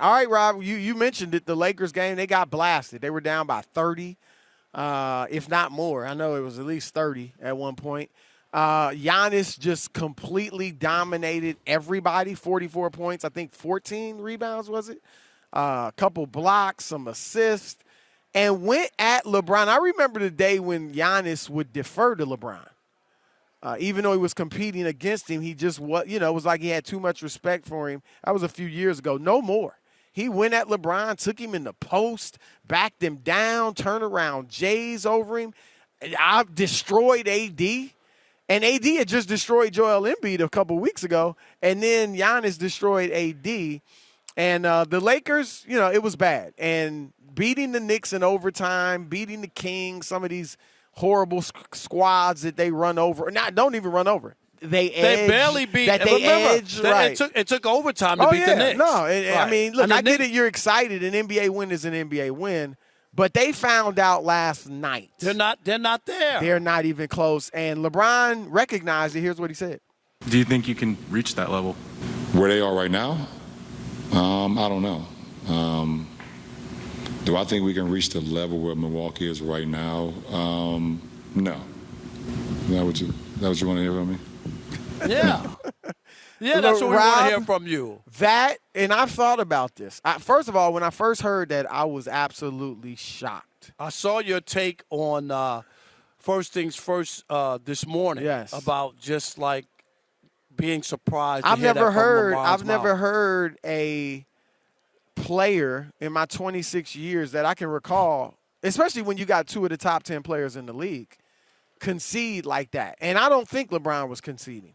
All right, Rob, you mentioned it. The Lakers game, they got blasted. They were down by 30, if not more. I know it was at least 30 at one point. Giannis just completely dominated everybody, 44 points. I think 14 rebounds, was it? A couple blocks, some assists, and went at LeBron. I remember the day when Giannis would defer to LeBron. Even though he was competing against him, he just was, it was like he had too much respect for him. That was a few years ago. No more. He went at LeBron, took him in the post, backed him down, turned around Jays over him. I destroyed AD. And AD had just destroyed Joel Embiid a couple weeks ago. And then Giannis destroyed AD. And the Lakers, it was bad. And beating the Knicks in overtime, beating the Kings, some of these horrible squads that they run over. Don't even run over. They barely beat. That they edge, right. It took overtime to beat the Knicks. No, right. I mean, look, I get it. You're excited. An NBA win is an NBA win. But they found out last night. They're not there. They're not even close. And LeBron recognized it. Here's what he said. Do you think you can reach that level? Where they are right now? I don't know. Do I think we can reach the level where Milwaukee is right now? No. Is that what you want to hear from me? Yeah. Yeah, that's what we want to hear from you. That, and I've thought about this. First of all, when I first heard that, I was absolutely shocked. I saw your take on First Things First this morning. Yes. About just like being surprised. I've never heard a player in my 26 years that I can recall, especially when you got two of the top 10 players in the league, concede like that. And I don't think LeBron was conceding.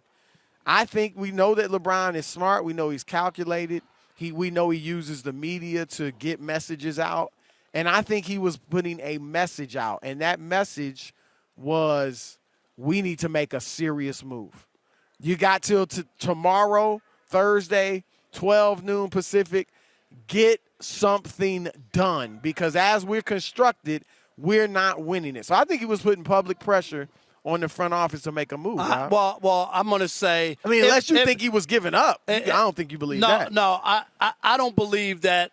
I think we know that LeBron is smart. We know he's calculated. We know he uses the media to get messages out. And I think he was putting a message out. And that message was, we need to make a serious move. You got till tomorrow, Thursday, 12 noon Pacific. Get something done. Because as we're constructed, we're not winning it. So I think he was putting public pressure on the front office to make a move. Well, I'm going to say. I mean, unless you think he was giving up, I don't think you believe that. No, I don't believe that.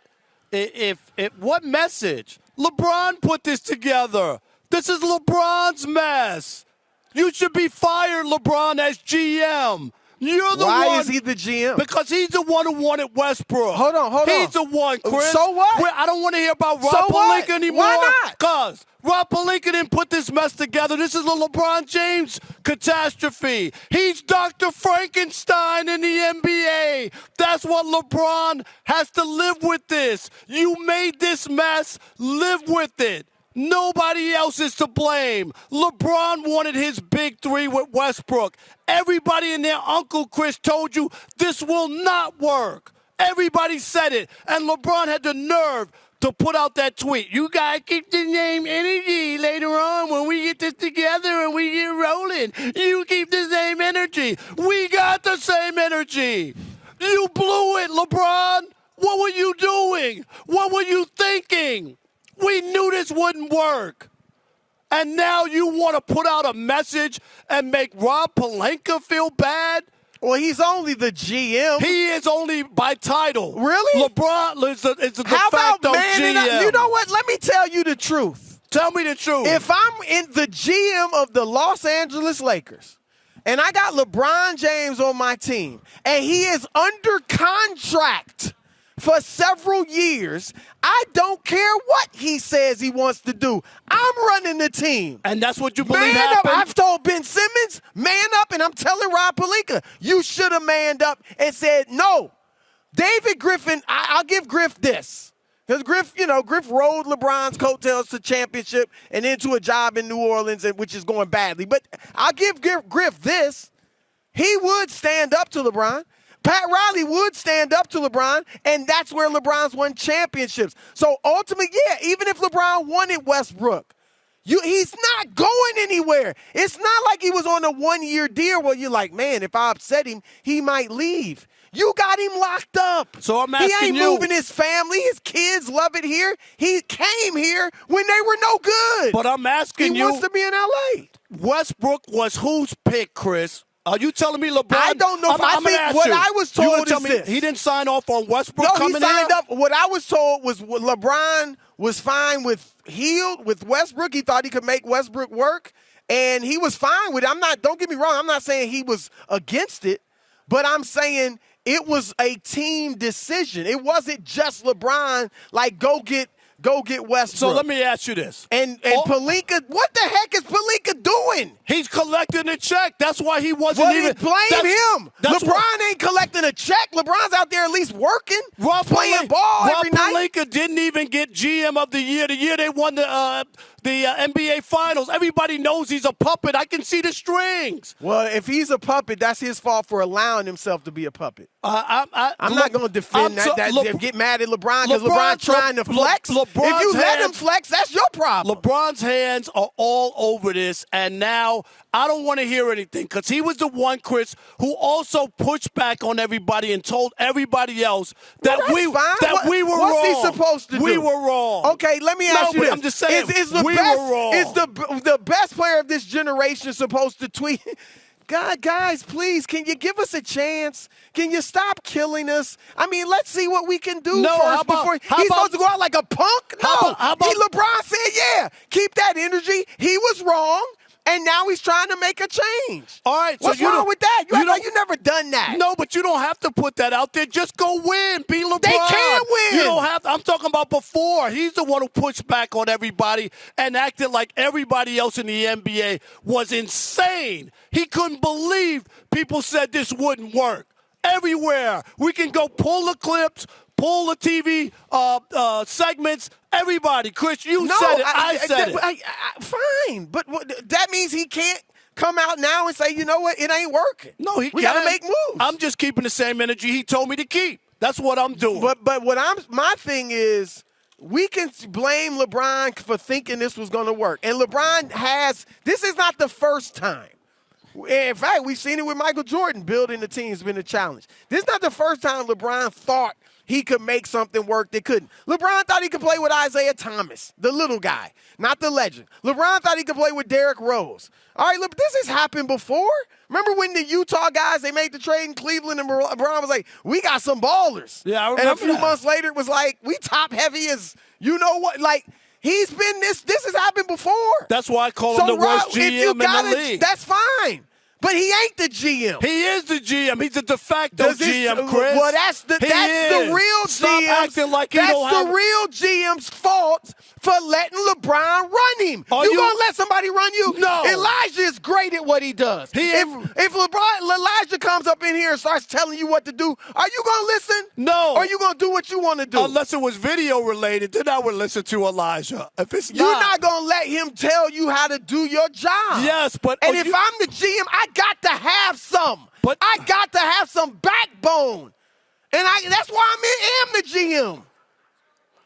If what message? LeBron put this together. This is LeBron's mess. You should be fired, LeBron, as GM. You're the one. Why is he the GM? Because he's the one who wanted Westbrook. Hold on. He's the one, Chris. So what? I don't want to hear about Rob Pelinka anymore. Why not? Because Rob Pelinka didn't put this mess together. This is a LeBron James catastrophe. He's Dr. Frankenstein in the NBA. That's what LeBron has to live with this. You made this mess. Live with it. Nobody else is to blame. LeBron wanted his big three with Westbrook. Everybody and their Uncle Chris told you this will not work. Everybody said it. And LeBron had the nerve to put out that tweet. You got to keep the same energy later on when we get this together and we get rolling. You keep the same energy. We got the same energy. You blew it, LeBron. What were you doing? What were you thinking? We knew this wouldn't work. And now you want to put out a message and make Rob Pelinka feel bad? Well, he's only the GM. He is only by title. Really? LeBron is the de How about facto manning GM. up? You know what? Let me tell you the truth. Tell me the truth. If I'm in the GM of the Los Angeles Lakers, and I got LeBron James on my team, and he is under contract for several years, I don't care what he says he wants to do. I'm running the team. And that's what you believe man happened? Up. I've told Ben Simmons, man up, and I'm telling Rob Pelinka, you should have manned up and said, no. David Griffin, I'll give Griff this. Because Griff rode LeBron's coattails to championship and into a job in New Orleans, which is going badly. But I'll give Griff this. He would stand up to LeBron. Pat Riley would stand up to LeBron, and that's where LeBron's won championships. So ultimately, yeah, even if LeBron wanted Westbrook, he's not going anywhere. It's not like he was on a one-year deal where you're like, man, if I upset him, he might leave. You got him locked up. So I'm asking you. He ain't moving his family. His kids love it here. He came here when they were no good. But I'm asking you. He wants to be in L.A. Westbrook was whose pick, Chris? Are you telling me LeBron? I don't know. I'm gonna think ask what you. I was You gonna told tell is me this. he didn't sign off on Westbrook No, coming he signed here? up. What I was told was LeBron was fine with Westbrook. He thought he could make Westbrook work, and he was fine with it. Don't get me wrong. I'm not saying he was against it, but I'm saying it was a team decision. It wasn't just LeBron, like, go get Westbrook. So let me ask you this. And Pelinka, what the heck is Pelinka doing? He's collecting a check. That's why he wasn't Well, even. blame him. That's LeBron ain't collecting a check. LeBron's out there at least working, playing ball every night. Pelinka didn't even get GM of the year. The year they won the NBA Finals. Everybody knows he's a puppet. I can see the strings. Well, if he's a puppet, that's his fault for allowing himself to be a puppet. I'm not going to defend get mad at LeBron because LeBron's trying to flex. If you let him flex, that's your problem. LeBron's hands are all over this, and now I don't want to hear anything because he was the one, Chris, who also pushed back on everybody and told everybody else that we were wrong. What's he supposed to do? We were wrong. Okay, let me ask you this. I'm just saying, is we were wrong. Is the best player of this generation supposed to tweet? God, guys, please, can you give us a chance? Can you stop killing us? I mean, let's see what we can do first before he's supposed to go out like a punk. No, LeBron said, yeah, keep that energy. He was wrong, and now he's trying to make a change. All right, what's wrong with that? You never done that. No, but you don't have to put that out there. Just go win. Be LeBron. They can't win. You don't have to. I'm talking about before. He's the one who pushed back on everybody and acted like everybody else in the NBA was insane. He couldn't believe people said this wouldn't work. Everywhere. We can go pull the clips, pull the TV segments. Everybody. Chris, you said it. I said it. Fine. But that means he can't come out now and say, you know what, it ain't working. No, he can't. We got to make moves. I'm just keeping the same energy he told me to keep. That's what I'm doing. But my thing is, we can blame LeBron for thinking this was going to work. And LeBron this is not the first time. In fact, we've seen it with Michael Jordan. Building the team has been a challenge. This is not the first time LeBron thought he could make something work that couldn't. LeBron thought he could play with Isaiah Thomas, the little guy, not the legend. LeBron thought he could play with Derrick Rose. All right, look, this has happened before. Remember when the Utah guys, they made the trade in Cleveland and LeBron was like, we got some ballers. Yeah, I remember And a few months later, it was like, we top heavy as, you know what, like, he's been this has happened before. That's why I call him the worst GM in the league. That's fine. But he ain't the GM. He is the GM. He's the de facto GM, Chris. Well, that's the real Stop GM. acting like he don't have. That's the real GM's fault for letting LeBron run him. You gonna let somebody run you? No. Elijah is great at what he does. If Elijah comes up in here and starts telling you what to do, are you gonna listen? No. Or are you gonna do what you want to do? Unless it was video related, then I would listen to Elijah. If it's You're not gonna let him tell you how to do your job. Yes, but if I'm the GM, I got to have some. But I got to have some backbone. And that's why I am the GM.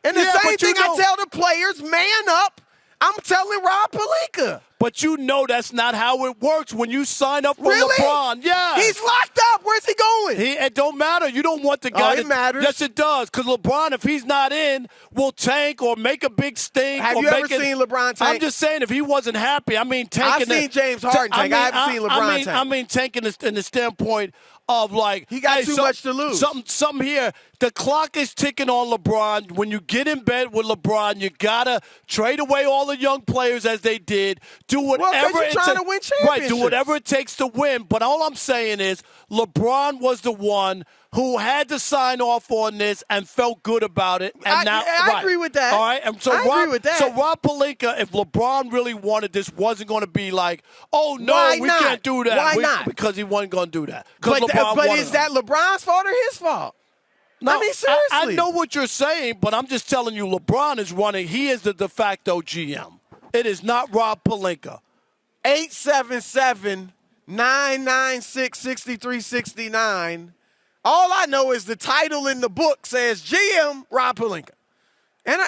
And the same thing I tell the players, man up. I'm telling Rob Pelinka. But you know that's not how it works when you sign up for LeBron. Yeah. He's locked up. Where's he going? It don't matter. You don't want the guy. It matters. Yes, it does. Because LeBron, if he's not in, will tank or make a big stink. Have you ever seen LeBron tank? I'm just saying, if he wasn't happy, I mean, tanking. I've seen James Harden tank. I haven't seen LeBron tank. I mean, tanking in the standpoint of like he got too much to lose. Something here. The clock is ticking on LeBron. When you get in bed with LeBron, you gotta trade away all the young players as they did. Do whatever you're trying to win championships. Right, do whatever it takes to win. But all I'm saying is LeBron was the one who had to sign off on this and felt good about it. And I agree with that. All right, and so I agree with that. So Rob Pelinka, if LeBron really wanted this, wasn't going to be like, oh no, we can't do that. Why not? Because he wasn't going to do that. But is that LeBron's fault or his fault? No, I mean, seriously. I know what you're saying, but I'm just telling you, LeBron is running. He is the de facto GM. It is not Rob Pelinka. 877-996-6369. All I know is the title in the book says GM Rob Pelinka. And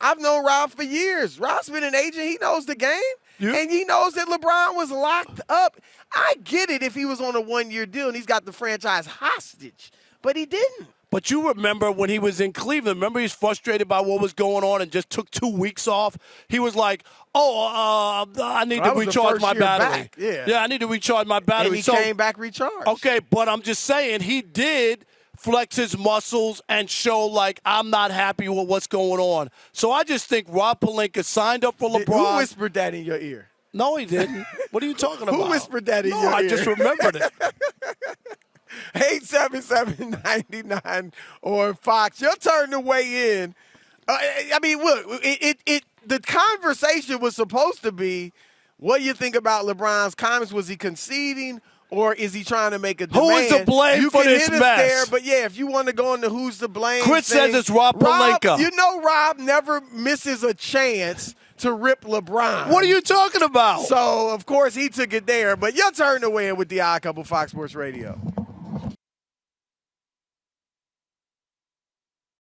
I've known Rob for years. Rob's been an agent. He knows the game. And he knows that LeBron was locked up. I get it if he was on a one-year deal and he's got the franchise hostage. But he didn't. But you remember when he was in Cleveland, remember he's frustrated by what was going on and just took 2 weeks off? He was like, I need to recharge my battery. Back. Yeah. Yeah, I need to recharge my battery. And he came back recharged. Okay, but I'm just saying he did flex his muscles and show like I'm not happy with what's going on. So I just think Rob Pelinka signed up for LeBron. Who whispered that in your ear? No, he didn't. What are you talking about? Who whispered that in your ear? I just remembered it. 877-99 or Fox. Your turn to weigh in. I mean, look, the conversation was supposed to be, what do you think about LeBron's comments? Was he conceding, or is he trying to make a demand? Who is to blame for this mess? There, but yeah, if you want to go into who's to blame, Chris says it's Rob Pelinka. You know Rob never misses a chance to rip LeBron. What are you talking about? So, of course, he took it there. But your turn to weigh in with the Odd Couple Fox Sports Radio.